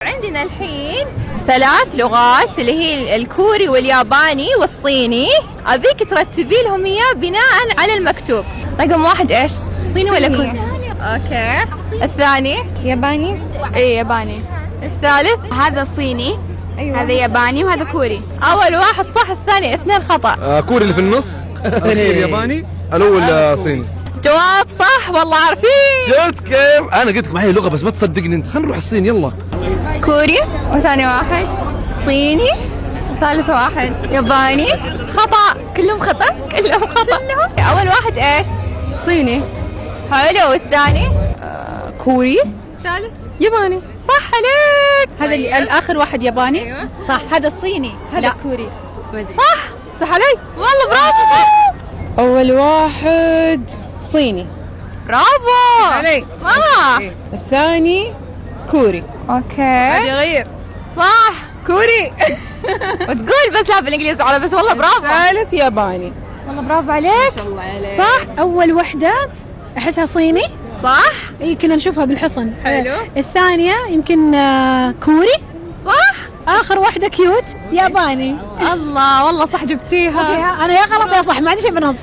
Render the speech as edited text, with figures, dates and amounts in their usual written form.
عندنا الحين 3 لغات اللي هي الكوري والياباني والصيني. أبيك ترتبي لهم إياه بناء على المكتوب. رقم 1 إيش؟ صيني ولا كوري؟ أوكي. الثاني؟ ياباني. ايه ياباني. الثالث؟ هذا صيني. أيوة. هذا ياباني وهذا كوري. أول واحد صح، الثاني 2 خطأ. كوري اللي في النص. الياباني الأول صيني. جواب صح والله عارفين. شفت كيف؟ أنا قلت لك معي لغة بس ما تصدقني أنت. خلينا نروح الصين يلا. كوري. وثاني واحد صيني. ثالث واحد ياباني. خطأ، كلهم خطأ، كلهم خطأ. أول واحد إيش؟ صيني. حلو. والثاني؟ كوري. الثالث؟ ياباني. صح عليك. هذا اللي الآخر واحد ياباني. أيوة. صح. هذا الصيني. هذا كوري. صح. صح علي والله، برافو. صح. أول واحد صيني. برافو عليك. صح. الثاني كوري. اوكي غير. صح كوري. وتقول بس لا بالانجليزي على بس. والله برافو. ثالث ياباني. والله برافو عليك. صح. أول وحدة أحسها صيني. صح. إيه كنا نشوفها بالحصن. حلو. الثانية يمكن كوري. صح. آخر واحدة كيوت ياباني. الله والله صح جبتيها. أنا يا غلط يا صح، ما عندي شيء بالنص.